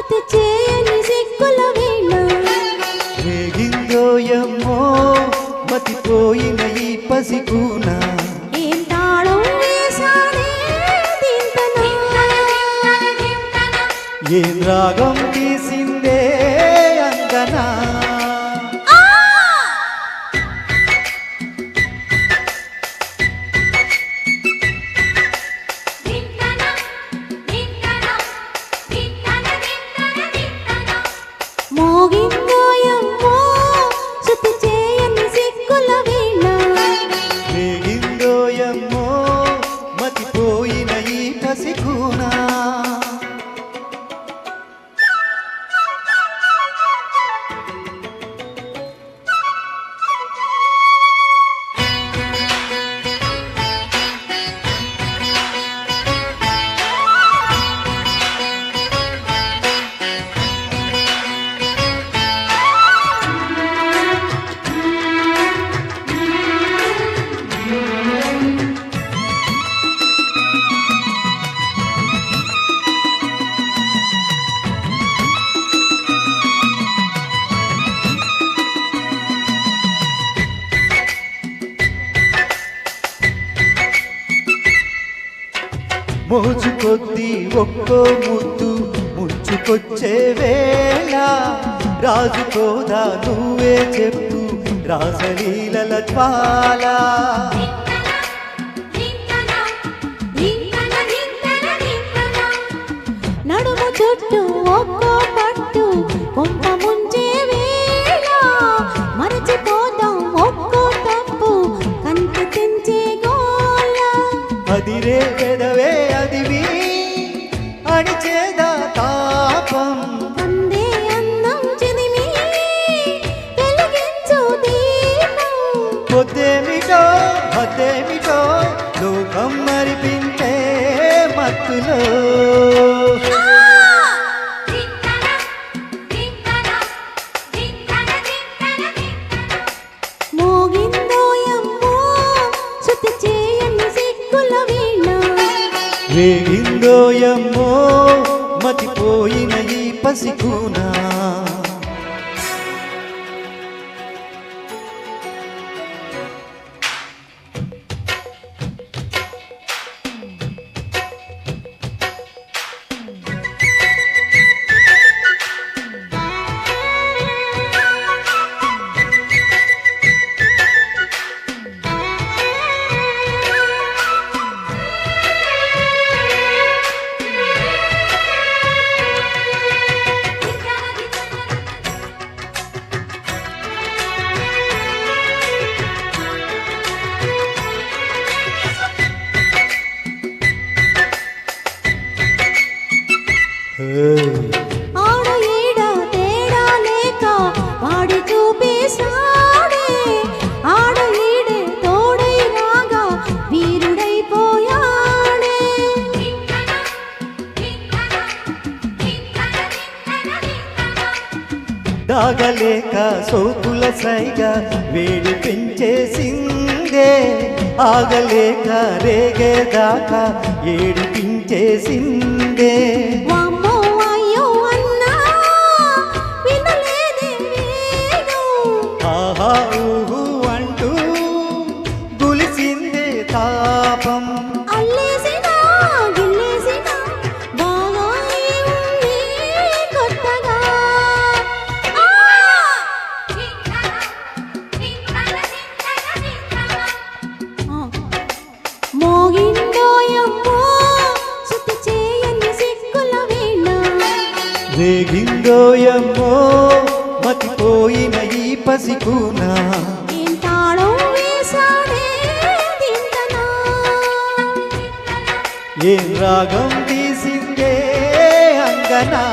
శృతి చేయని సిక్కుల వీణ రేగిందోయమ్మో మతిపోయిన ఈ పసికూన ఏం తాళం వేసానే దింతనా ఏం రాగం తీసిందే అంగనా మోగిందోయమ్మో శృతి చేయని సిక్కుల వీణ రేగిందోయమ్మో మతిపోయిన ఈ పసికూన మోజు కొద్దీ ఒక్కో ముద్దు ముచ్చుకొచ్చే వేళ రాజుకోదా నువ్వే చెప్పు రాసలీలల జ్వాల నడుము చుట్టూ ఒక్కో పట్టు కొంప ముంచే వేళ మరచిపోదాం ఒక్కో తప్పు కంటి తెంచే గోల అదిరే పెదవే అదివి అడిచేదా తాపం అందే అందం చిదిమి వెలిగించు దీపం పొద్దేమిటో అద్దేమిటో లోకం మరిపించే మత్తులో మోగిందోయమ్మో శృతి చేయని సిక్కుల వీణ రేగిందోయమ్మో మతిపోయిన ఈ పసికూన ఆడ ఈడ తేడా లేక వాడి చూపేశాడే ఆడ ఈడే తోడై రాగా వీరుడైపోయాడే దాగలేక సోకుల సైగా వేడి పెంచేసిందే ఆగలేక రేగేదాకా ఏడిపించేసిందే వామ్మో అయ్యో అన్నా వినలేదే వేగం ఆహా ఊహు అంటూ గులిసిందే తాపం అల్లేసినా గిల్లేసినా బాగా ఉంది కొత్తగా మోగిందోయమ్మో శృతి చేయని సిక్కుల వీణ రేగిందోయమ్మో మతిపోయిన ఈ పసికూన ఏం తాళం వేసాడే దింతనా ఏం రాగం తీసిందే అంగనా